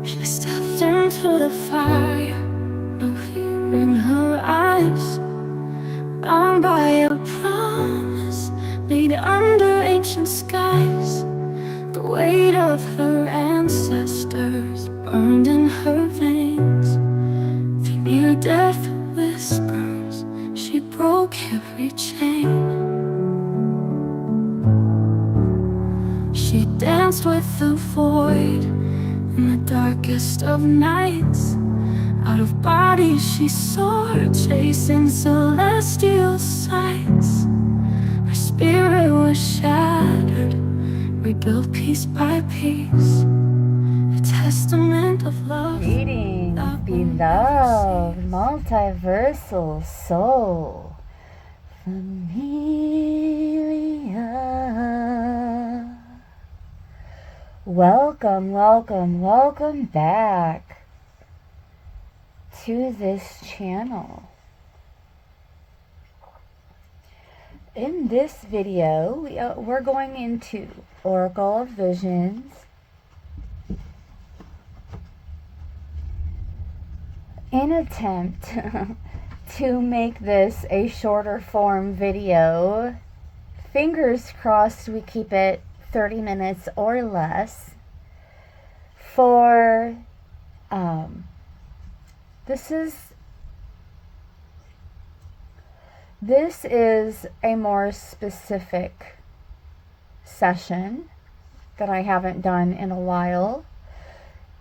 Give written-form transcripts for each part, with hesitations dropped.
She stepped into the fire, no fear in her eyes, bound by a promise made under ancient skies. The weight of her ancestors burned in her veins. The near-death whispers, she broke every chain. She danced with the void in the darkest of nights. Out of body she soared, chasing celestial sights. Her spirit was shattered, rebuilt piece by piece, a testament of love. Greetings, beloved multiversal soul familia. Welcome, welcome, welcome back to this channel. In this video, we're going into Oracle of Visions, in attempt to make this a shorter form video. Fingers crossed we keep it 30 minutes or less. For this is a more specific session that I haven't done in a while.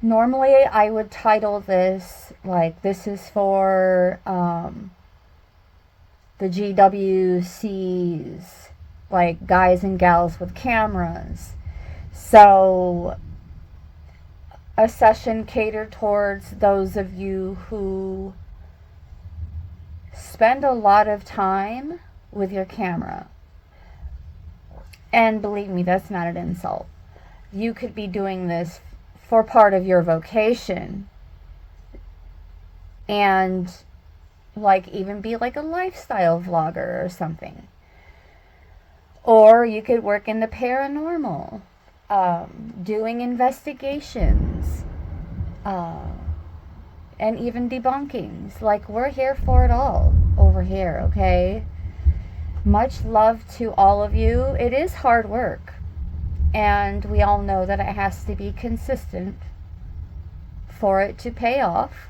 Normally I would title this like, this is for the GWCs, like guys and gals with cameras. So a session catered towards those of you who spend a lot of time with your camera. And believe me, that's not an insult. You could be doing this for part of your vocation, and like even be like a lifestyle vlogger or something. Or you could work in the paranormal, doing investigations, and even debunkings. Like, we're here for it all over here, okay? Much love to all of you. It is hard work, and we all know that it has to be consistent for it to pay off.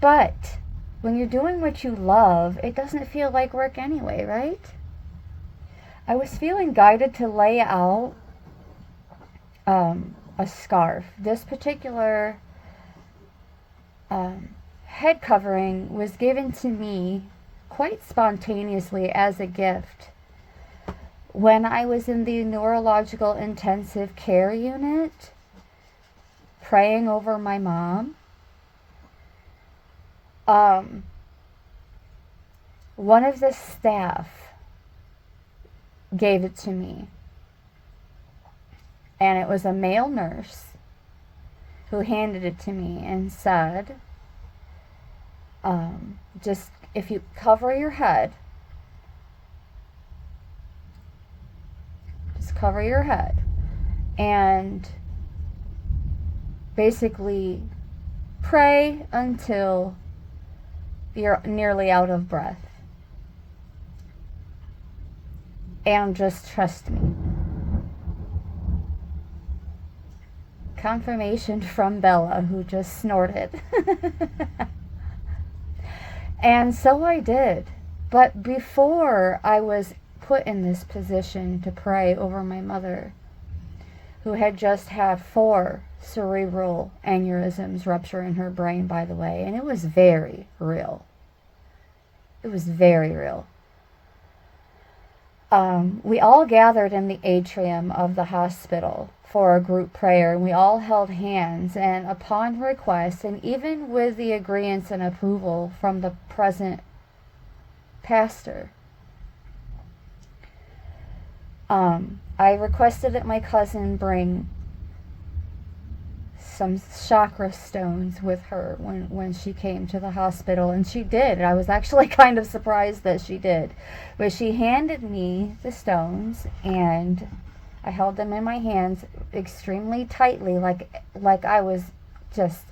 But when you're doing what you love, it doesn't feel like work anyway, right? I was feeling guided to lay out a scarf. This particular head covering was given to me quite spontaneously as a gift when I was in the neurological intensive care unit praying over my mom. One of the staff gave it to me, and it was a male nurse who handed it to me and said, just if you cover your head, just cover your head, and basically pray until you're nearly out of breath. And just trust me. Confirmation from Bella, who just snorted. And so I did. But before I was put in this position to pray over my mother, who had just had 4 cerebral aneurysms rupture in her brain, by the way, and it was very real. It was very real. We all gathered in the atrium of the hospital for a group prayer, and we all held hands, and upon request, and even with the agreement and approval from the present pastor, I requested that my cousin bring some chakra stones with her when she came to the hospital, and she did. I was actually kind of surprised that she did. But she handed me the stones, and I held them in my hands extremely tightly, like I was just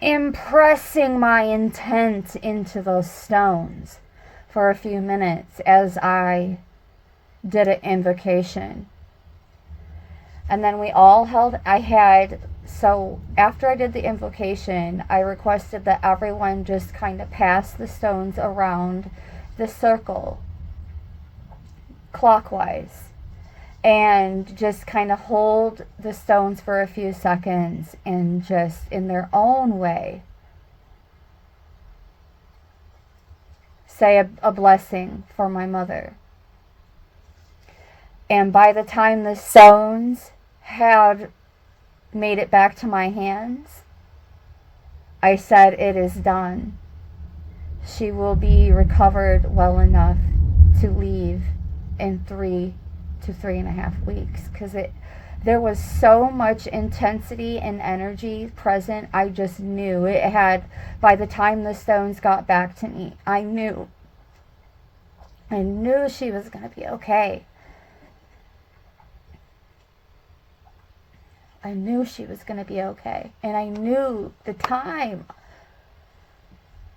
impressing my intent into those stones for a few minutes as I did an invocation. And then we all held, so after I did the invocation, I requested that everyone just kind of pass the stones around the circle clockwise and just kind of hold the stones for a few seconds and just in their own way say a blessing for my mother. And by the time the stones had made it back to my hands, I said, "It is done. She will be recovered well enough to leave in 3 to 3.5 weeks." Because there was so much intensity and energy present. I just knew it had, by the time the stones got back to me, I knew she was going to be okay. I knew she was going to be okay. And I knew the time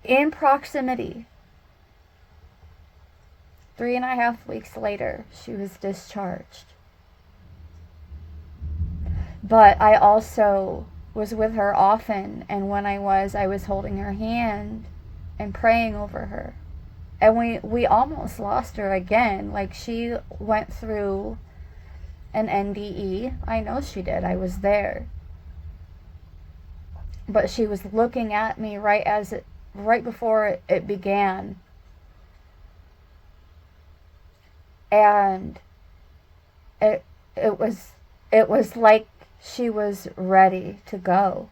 in proximity. 3.5 weeks later, she was discharged. But I also was with her often, and when I was holding her hand and praying over her. And we almost lost her again. Like, she went through an NDE. I know she did. I was there. But she was looking at me right before it began. And it was like she was ready to go.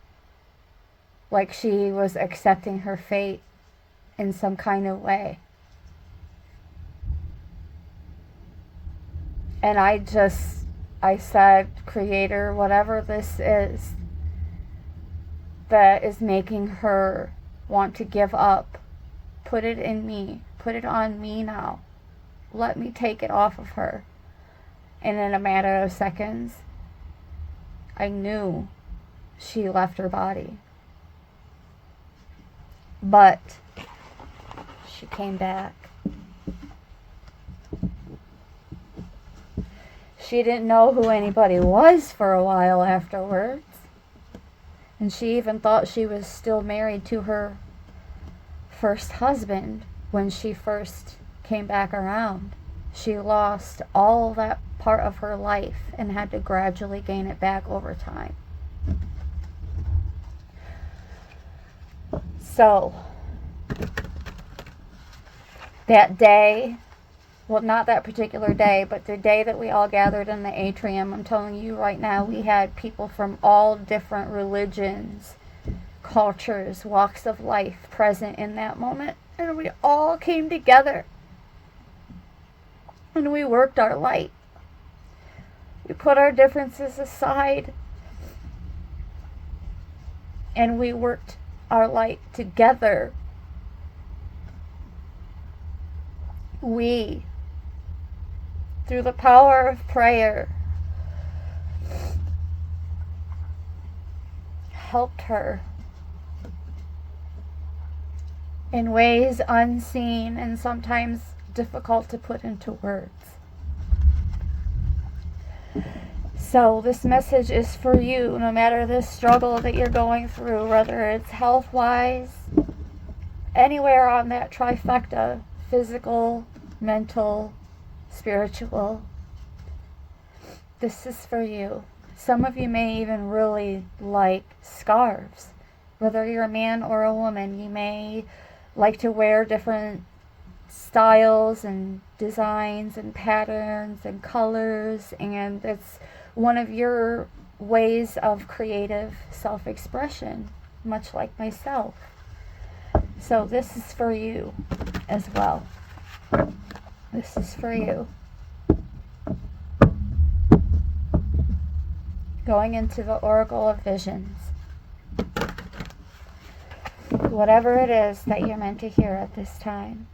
Like she was accepting her fate in some kind of way. And I said, "Creator, whatever this is that is making her want to give up, put it in me. Put it on me now. Let me take it off of her." And in a matter of seconds, I knew she left her body. But she came back. She didn't know who anybody was for a while afterwards. And she even thought she was still married to her first husband when she first came back around. She lost all that part of her life and had to gradually gain it back over time. So, that day, well, not that particular day, but the day that we all gathered in the atrium, I'm telling you right now, we had people from all different religions, cultures, walks of life present in that moment. And we all came together. And we worked our light. We put our differences aside. And we worked our light together. We, through the power of prayer, helped her in ways unseen and sometimes difficult to put into words. So this message is for you, no matter the struggle that you're going through, whether it's health-wise, anywhere on that trifecta, physical, mental, spiritual. This is for you. Some of you may even really like scarves. Whether you're a man or a woman, you may like to wear different styles and designs and patterns and colors, and it's one of your ways of creative self-expression, much like myself. So this is for you as well. This is for you. Going into the Oracle of Visions. Whatever it is that you're meant to hear at this time.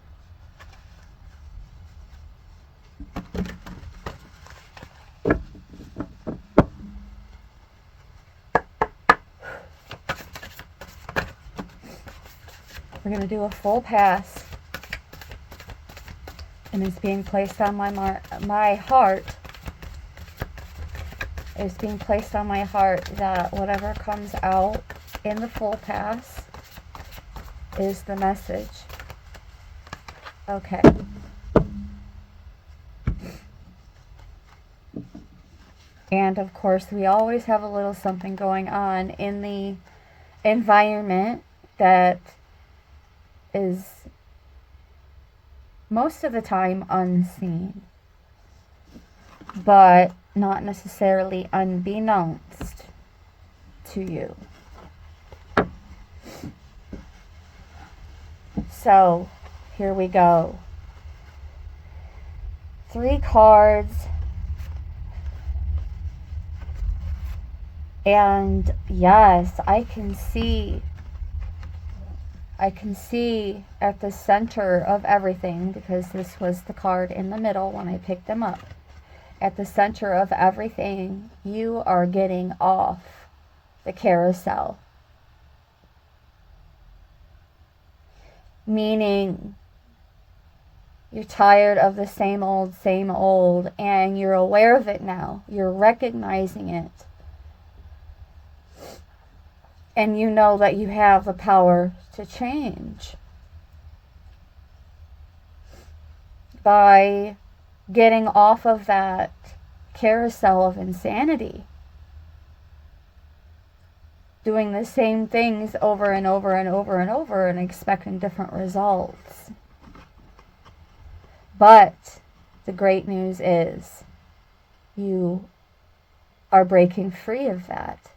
We're going to do a full pass. And it's being placed on my heart. It's being placed on my heart that whatever comes out in the full pass is the message. Okay. And of course, we always have a little something going on in the environment that is most of the time unseen, but not necessarily unbeknownst to you. So, here we go. 3 cards. And yes, I can see at the center of everything, because this was the card in the middle when I picked them up. At the center of everything, you are getting off the carousel. Meaning, you're tired of the same old, and you're aware of it now. You're recognizing it. And you know that you have the power to change by getting off of that carousel of insanity. Doing the same things over and over and over and over and expecting different results. But the great news is you are breaking free of that.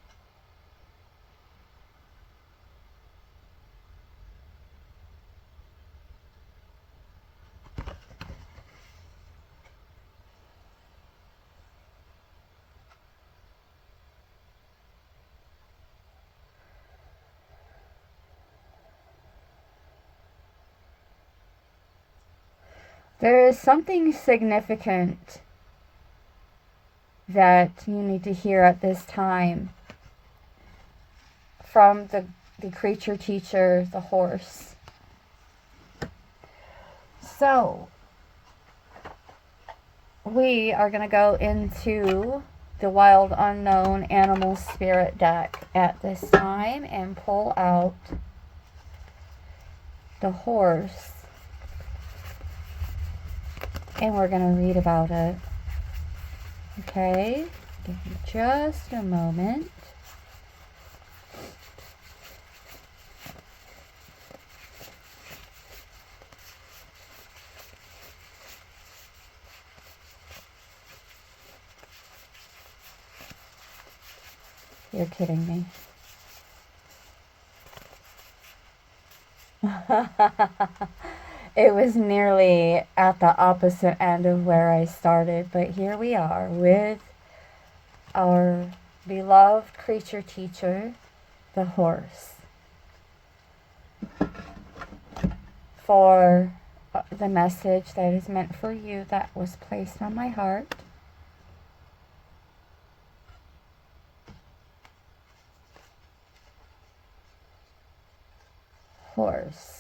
There is something significant that you need to hear at this time from the creature teacher, the horse. So, we are going to go into the Wild Unknown Animal Spirit deck at this time and pull out the horse. And we're going to read about it. Okay? Give me just a moment. You're kidding me. It was nearly at the opposite end of where I started, but here we are with our beloved creature teacher, the horse, for the message that is meant for you that was placed on my heart. Horse.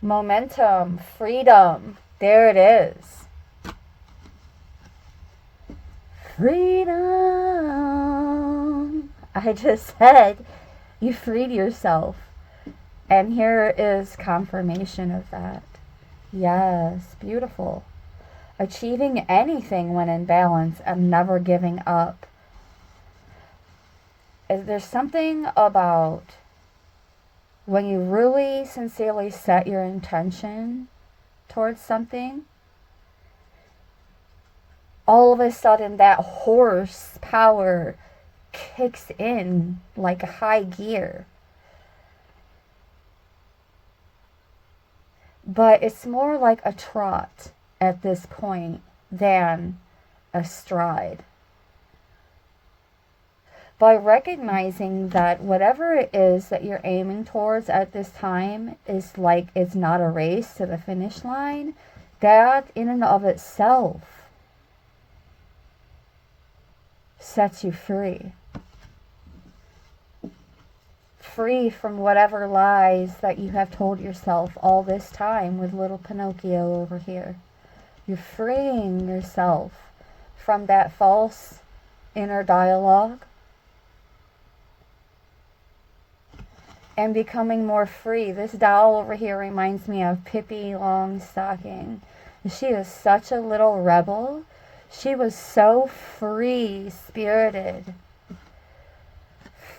Momentum, freedom, there it is. Freedom. I just said you freed yourself. And here is confirmation of that. Yes, beautiful. Achieving anything when in balance and never giving up. There's something about when you really sincerely set your intention towards something, all of a sudden that horse power kicks in like a high gear. But it's more like a trot at this point than a stride. By recognizing that whatever it is that you're aiming towards at this time is like it's not a race to the finish line, that in and of itself sets you free. Free from whatever lies that you have told yourself all this time with little Pinocchio over here. You're freeing yourself from that false inner dialogue and becoming more free. This doll over here reminds me of Pippi Longstocking. She is such a little rebel. She was so free-spirited.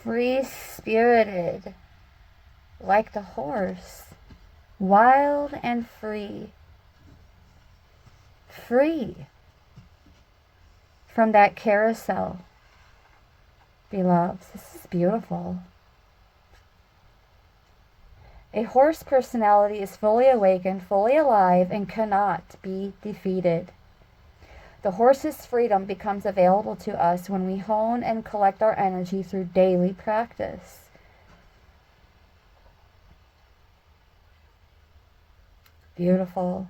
Free-spirited. Like the horse. Wild and free. Free from that carousel. Beloveds, this is beautiful. A horse personality is fully awakened, fully alive, and cannot be defeated. The horse's freedom becomes available to us when we hone and collect our energy through daily practice. Beautiful.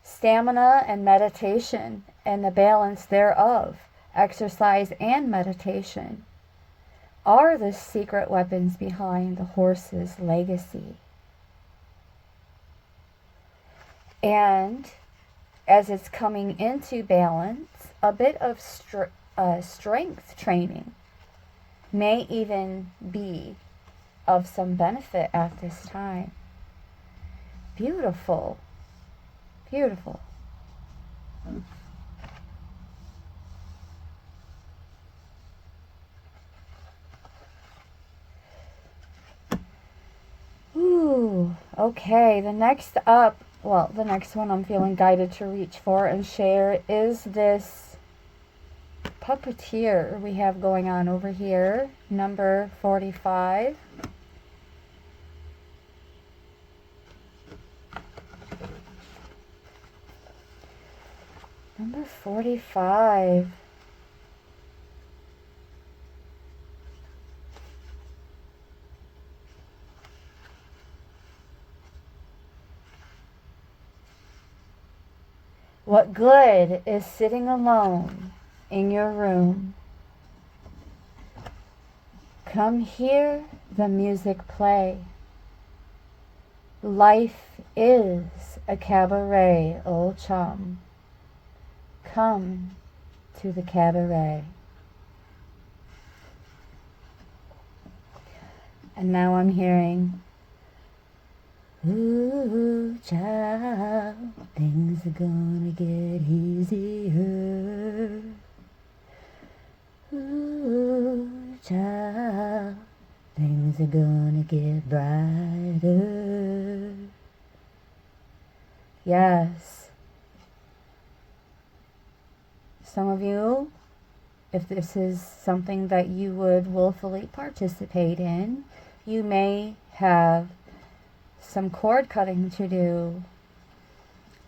Stamina and meditation and the balance thereof, exercise and meditation, are the secret weapons behind the horse's legacy. And as it's coming into balance, a bit of strength training may even be of some benefit at this time. Beautiful. Beautiful. Ooh, okay, the next one I'm feeling guided to reach for and share is this puppeteer we have going on over here, number 45. Number 45. What good is sitting alone in your room? Come hear the music play. Life is a cabaret, old chum. Come to the cabaret. And now I'm hearing, ooh, child, things are gonna get easier. Ooh, child, things are gonna get brighter. Yes. Some of you, if this is something that you would willfully participate in, you may have some cord cutting to do,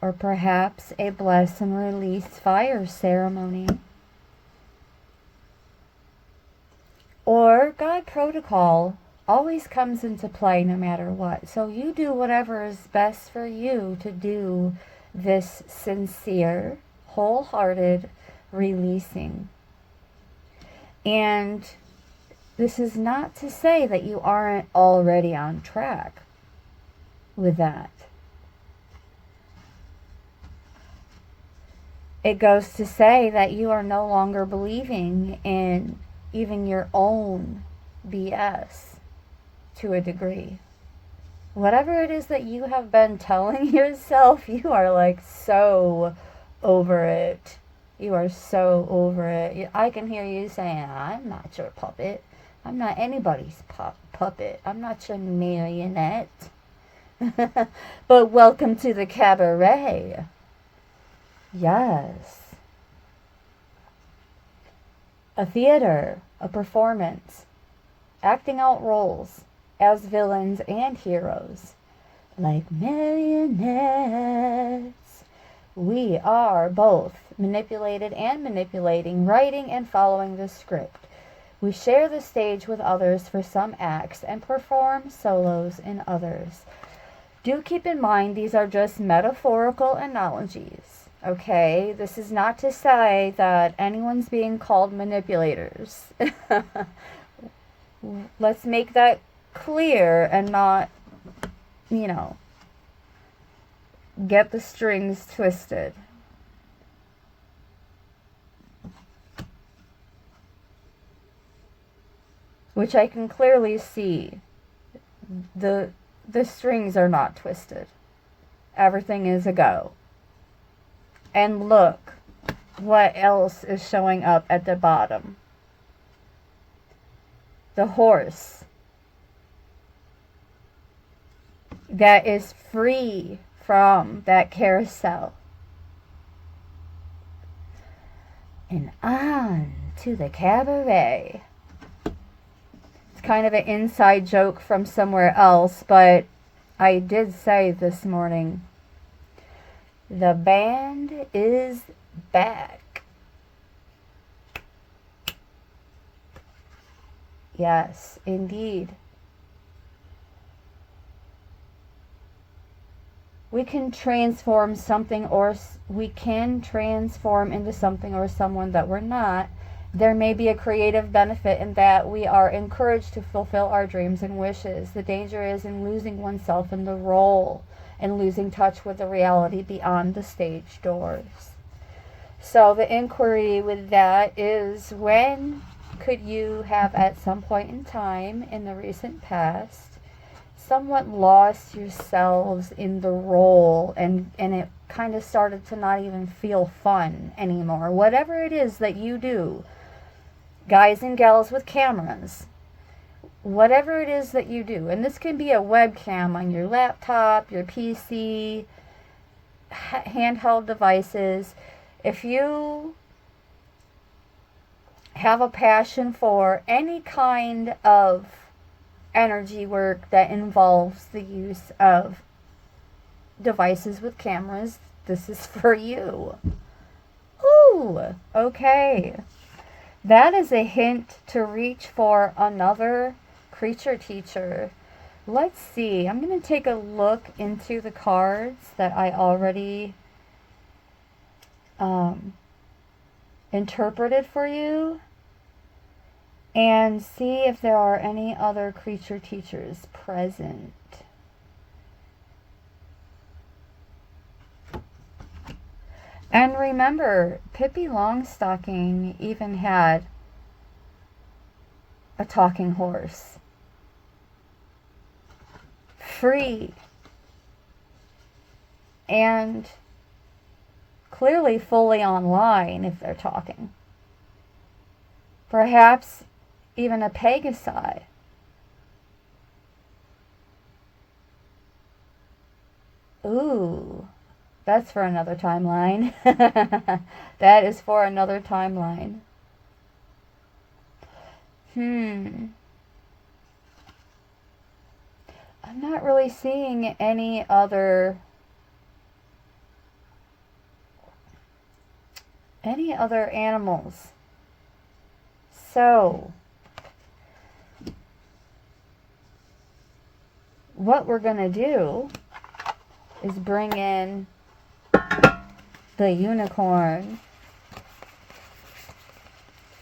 or perhaps a bless and release fire ceremony, or God protocol always comes into play no matter what. So you do whatever is best for you to do this sincere, wholehearted releasing. And this is not to say that you aren't already on track with that. It goes to say that you are no longer believing in even your own BS to a degree. Whatever it is that you have been telling yourself, you are like so over it. You are so over it. I can hear you saying, I'm not your puppet. I'm not anybody's puppet. I'm not your marionette. But welcome to the cabaret. Yes. A theater, a performance, acting out roles as villains and heroes. Like marionettes, we are both manipulated and manipulating, writing and following the script. We share the stage with others for some acts and perform solos in others. Do keep in mind these are just metaphorical analogies, okay? This is not to say that anyone's being called manipulators. Let's make that clear and not, you know, get the strings twisted. Which I can clearly see. The strings are not twisted. Everything is a go. And look what else is showing up at the bottom. The horse that is free from that carousel. And on to the cabaret. It's kind of an inside joke from somewhere else, but I did say this morning, the band is back. Yes, indeed. We can transform something, or we can transform into something or someone that we're not. There may be a creative benefit in that we are encouraged to fulfill our dreams and wishes. The danger is in losing oneself in the role and losing touch with the reality beyond the stage doors. So the inquiry with that is, when could you have at some point in time in the recent past somewhat lost yourselves in the role, and it kind of started to not even feel fun anymore? Whatever it is that you do, guys and gals with cameras, whatever it is that you do, and this can be a webcam on your laptop, your PC, handheld devices. If you have a passion for any kind of energy work that involves the use of devices with cameras, this is for you. Ooh, okay. That is a hint to reach for another creature teacher. Let's see. I'm going to take a look into the cards that I already interpreted for you, and see if there are any other creature teachers present. And remember, Pippi Longstocking even had a talking horse. Free. And clearly fully online if they're talking. Perhaps even a Pegasi. Ooh, that's for another timeline. That is for another timeline. I'm not really seeing any other animals. So what we're going to do is bring in the unicorn.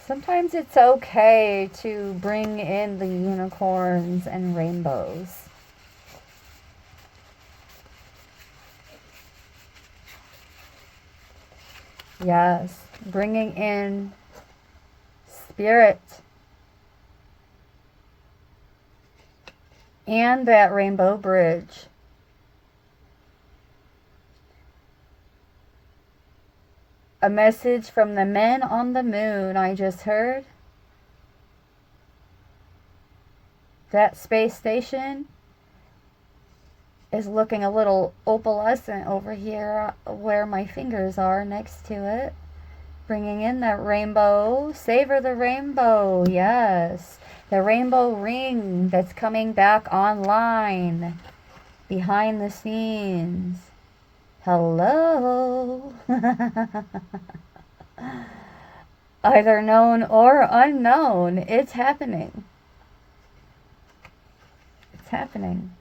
Sometimes it's okay to bring in the unicorns and rainbows. Yes, bringing in spirit and that rainbow bridge. A message from the men on the moon I just heard. That space station is looking a little opalescent over here where my fingers are next to it. Bringing in that rainbow. Savor the rainbow. Yes. The rainbow ring that's coming back online. Behind the scenes. Hello. Either known or unknown. It's happening. It's happening.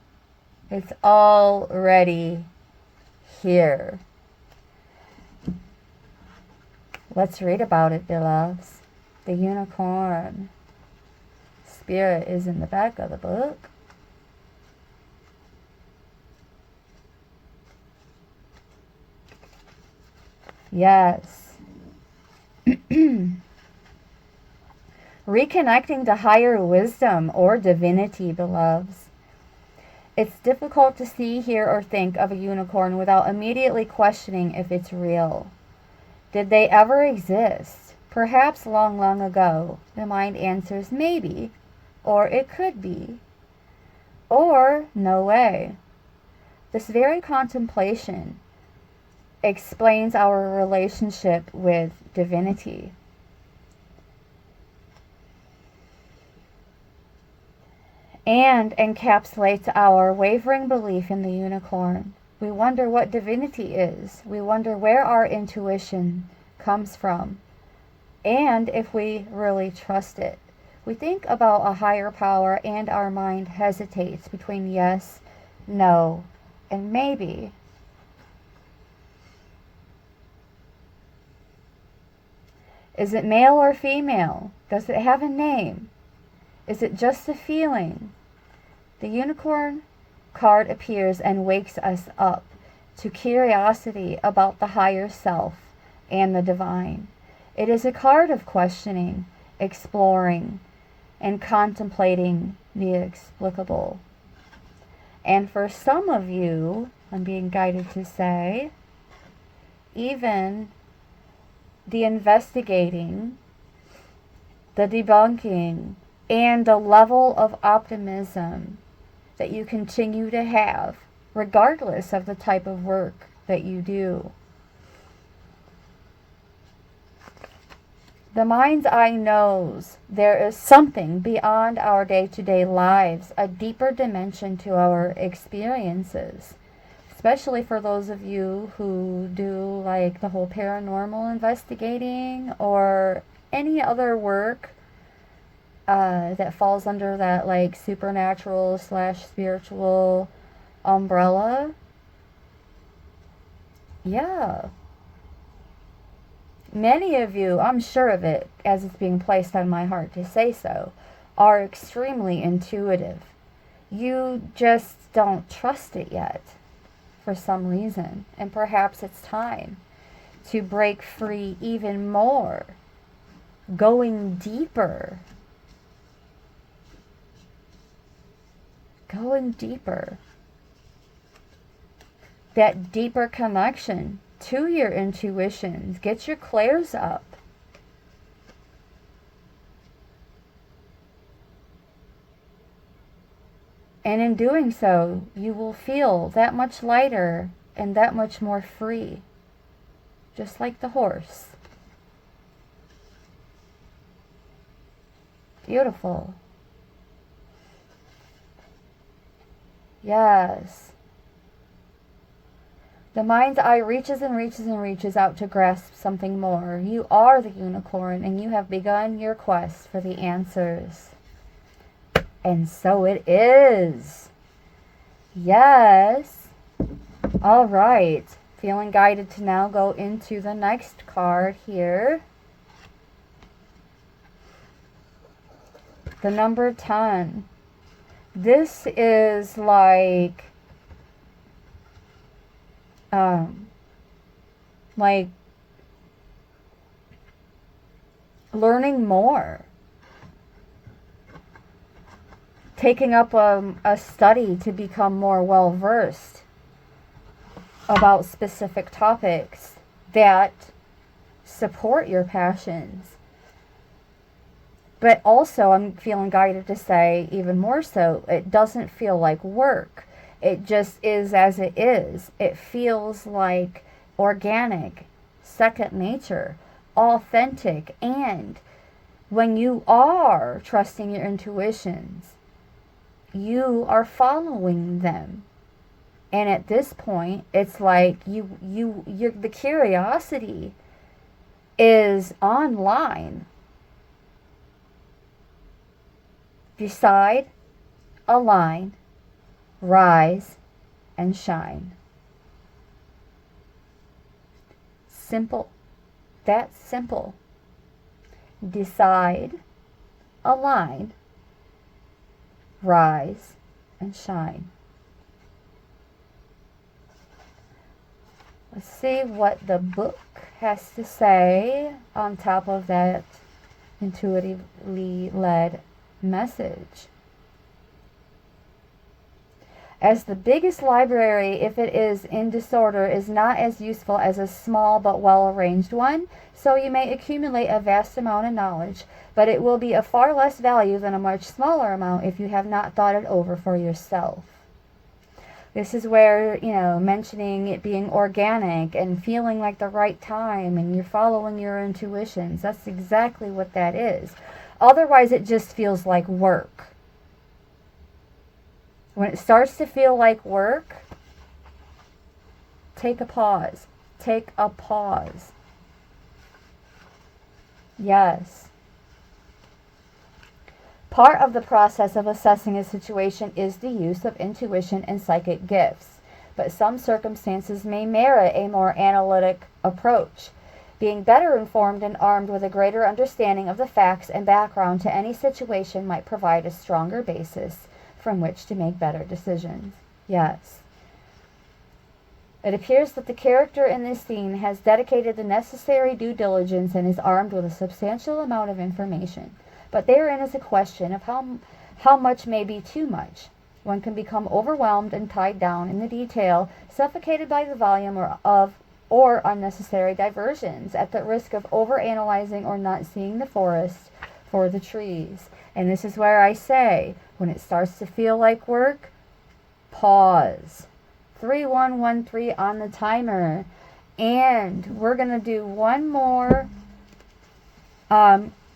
It's already here. Let's read about it, beloveds. The unicorn. Spirit is in the back of the book. Yes. Reconnecting to higher wisdom or divinity, beloveds. It's difficult to see, hear, or think of a unicorn without immediately questioning if it's real. Did they ever exist? Perhaps long, long ago. The mind answers maybe, or it could be, or no way. This very contemplation explains our relationship with divinity. And encapsulates our wavering belief in the unicorn. We wonder what divinity is. We wonder where our intuition comes from, and if we really trust it. We think about a higher power, and our mind hesitates between yes, no, and maybe. Is it male or female? Does it have a name? Is it just a feeling? The unicorn card appears and wakes us up to curiosity about the higher self and the divine. It is a card of questioning, exploring, and contemplating the inexplicable. And for some of you, I'm being guided to say, even the investigating, the debunking, and the level of optimism that you continue to have, regardless of the type of work that you do. The mind's eye knows there is something beyond our day-to-day lives, a deeper dimension to our experiences, especially for those of you who do like the whole paranormal investigating or any other work that falls under that like supernatural / spiritual umbrella. Yeah. Many of you, I'm sure of it, as it's being placed on my heart to say so, are extremely intuitive. You just don't trust it yet for some reason. And perhaps it's time to break free even more, going deeper. Going deeper. That deeper connection to your intuitions. Get your clairs up. And in doing so, you will feel that much lighter and that much more free. Just like the horse. Beautiful. Yes. The mind's eye reaches and reaches and reaches out to grasp something more. You are the unicorn, and you have begun your quest for the answers. And so it is. Yes. All right. Feeling guided to now go into the next card here. The number 10. This is like learning more. Taking up a study to become more well-versed about specific topics that support your passions. But also, I'm feeling guided to say, even more so, it doesn't feel like work. It just is as it is. It feels like organic, second nature, authentic. And when you are trusting your intuitions, you are following them. And at this point, it's like the curiosity is online. Decide, align, rise, and shine. Simple. That's simple. Decide, align, rise, and shine. Let's see what the book has to say on top of that intuitively led message. As the biggest library, if it is in disorder, is not as useful as a small but well-arranged one, so you may accumulate a vast amount of knowledge, but it will be of far less value than a much smaller amount if you have not thought it over for yourself. This is where, mentioning it being organic and feeling like the right time and you're following your intuitions. That's exactly what that is. Otherwise, it just feels like work. When it starts to feel like work, take a pause. Take a pause. Yes. Part of the process of assessing a situation is the use of intuition and psychic gifts, but some circumstances may merit a more analytic approach. Being better informed and armed with a greater understanding of the facts and background to any situation might provide a stronger basis from which to make better decisions. Yes. It appears that the character in this scene has dedicated the necessary due diligence and is armed with a substantial amount of information. But therein is a question of how much may be too much. One can become overwhelmed and tied down in the detail, suffocated by the volume or unnecessary diversions, at the risk of overanalyzing or not seeing the forest for the trees. And this is where I say, when it starts to feel like work, pause. 3113 on the timer. And we're going to do one more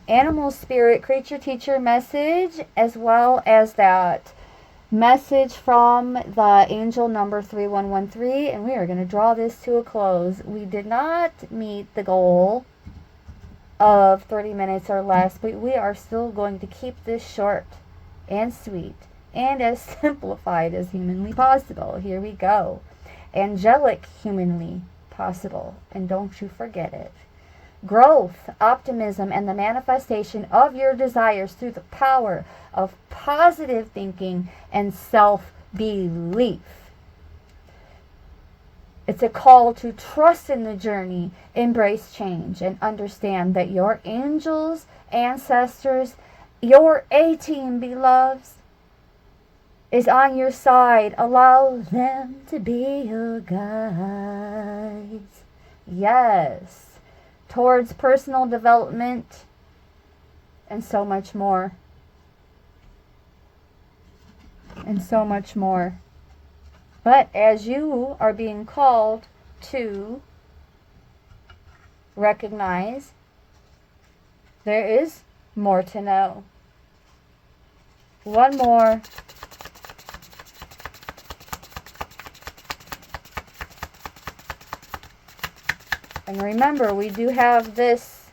animal spirit creature teacher message, as well as that message from the angel number 3113, and we are going to draw this to a close. We did not meet the goal of 30 minutes or less, but we are still going to keep this short and sweet and as simplified as humanly possible. Here we go. Angelic humanly possible, and don't you forget it. Growth, optimism, and the manifestation of your desires through the power of positive thinking and self-belief. It's a call to trust in the journey, embrace change, and understand that your angels, ancestors, your A-team beloveds, is on your side. Allow them to be your guides. Yes. Towards personal development and so much more. And so much more. But as you are being called to recognize, there is more to know. One more. And remember, we do have this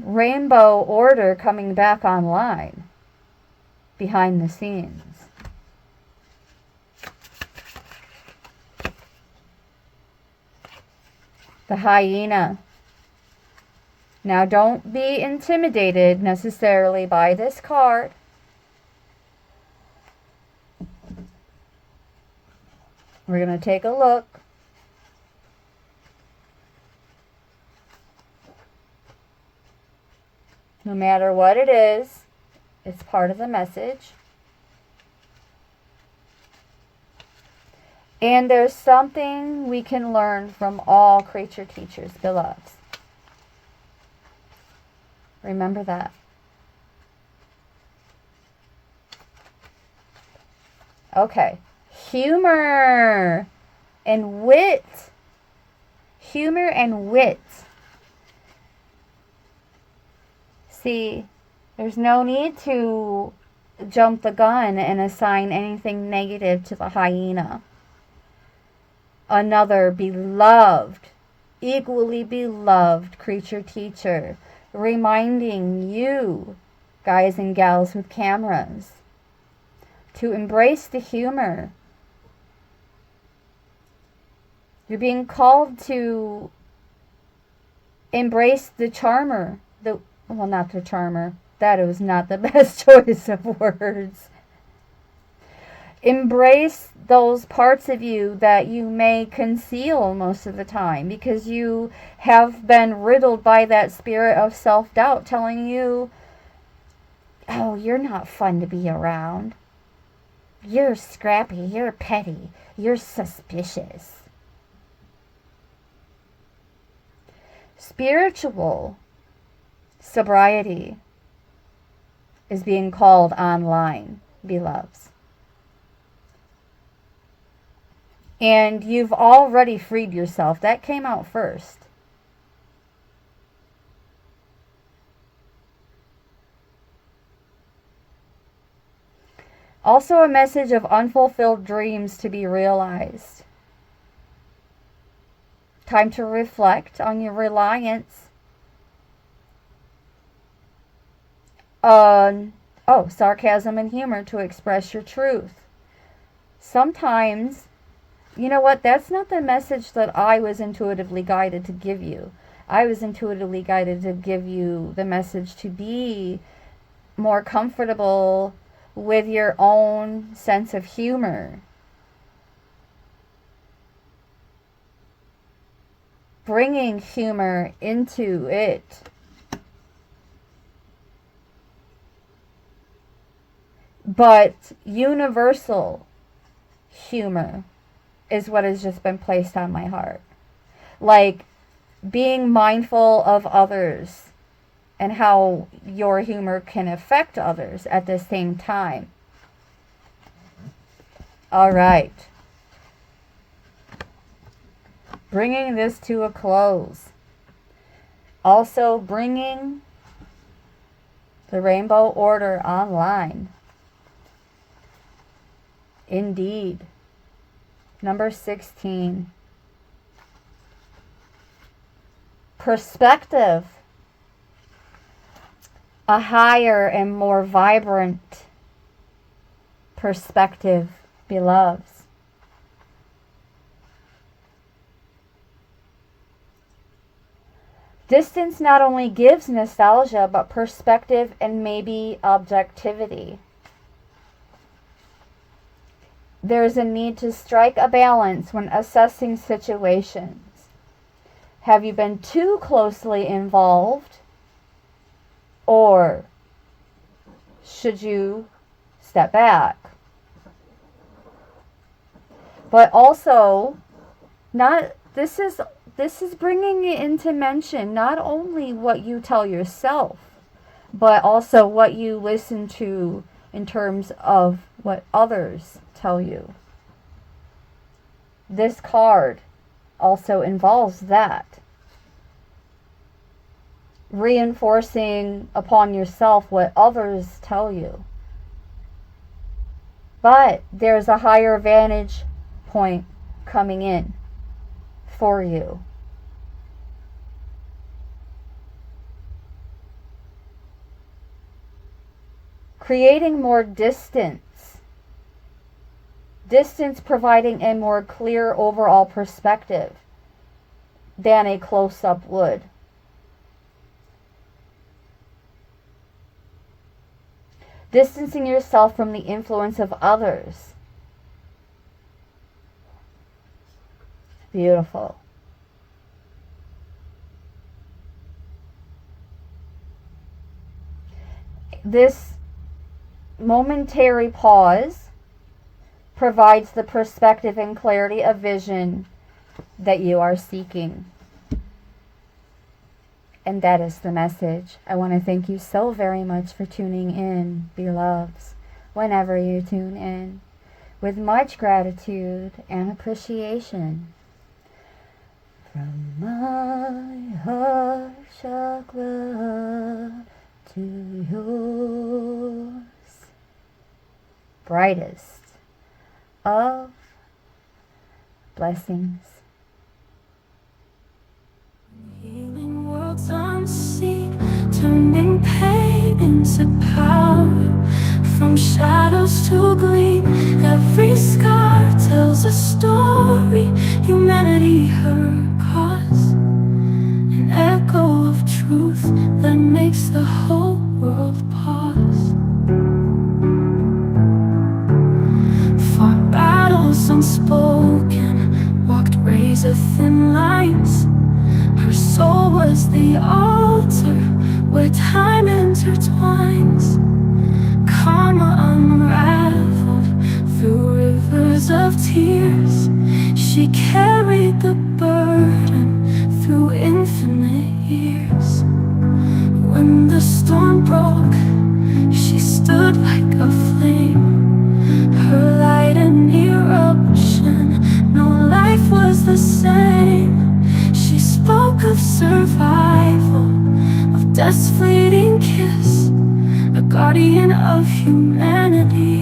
rainbow order coming back online behind the scenes. The hyena. Now, don't be intimidated necessarily by this card. We're going to take a look. No matter what it is, it's part of the message. And there's something we can learn from all creature teachers, beloveds. Remember that. Okay. Humor and wit. Humor and wit. See, there's no need to jump the gun and assign anything negative to the hyena. Another beloved, equally beloved creature teacher, reminding you, guys and gals with cameras, to embrace the humor. You're being called to embrace the charmer. Well, not the charmer. That was not the best choice of words. Embrace those parts of you that you may conceal most of the time because you have been riddled by that spirit of self-doubt telling you, oh, you're not fun to be around. You're scrappy. You're petty. You're suspicious. Spiritual sobriety is being called online, beloveds. And you've already freed yourself. That came out first. Also a message of unfulfilled dreams to be realized. Time to reflect on your reliance on, sarcasm and humor to express your truth. Sometimes, you know what? That's not the message that I was intuitively guided to give you. I was intuitively guided to give you the message to be more comfortable with your own sense of humor. Bringing humor into it. But universal humor is what has just been placed on my heart. Like being mindful of others and how your humor can affect others at the same time. All right. Bringing this to a close. Also bringing the Rainbow Order online. Indeed. Number 16. Perspective. A higher and more vibrant perspective, beloveds. Distance not only gives nostalgia, but perspective and maybe objectivity. There is a need to strike a balance when assessing situations. Have you been too closely involved? Or should you step back? But also, this is bringing into mention not only what you tell yourself, but also what you listen to in terms of what others tell you. This card also involves that. Reinforcing upon yourself what others tell you. But there's a higher vantage point coming in for you. Creating more distance. Distance providing a more clear overall perspective than a close-up would. Distancing yourself from the influence of others. Beautiful. This momentary pause provides the perspective and clarity of vision that you are seeking. And that is the message. I want to thank you so very much for tuning in, beloveds, whenever you tune in, with much gratitude and appreciation. From my heart chakra to yours, brightest of blessings. Healing worlds unseen, turning pain into power, from shadows to gleam. razor thin lines. Her soul was the altar where time intertwines. Karma unraveled through rivers of tears. She carried the burden through infinite years. When the storm broke, she stood like a flame, her light an eruption. No life was the same. She spoke of survival, of death's fleeting kiss, a guardian of humanity.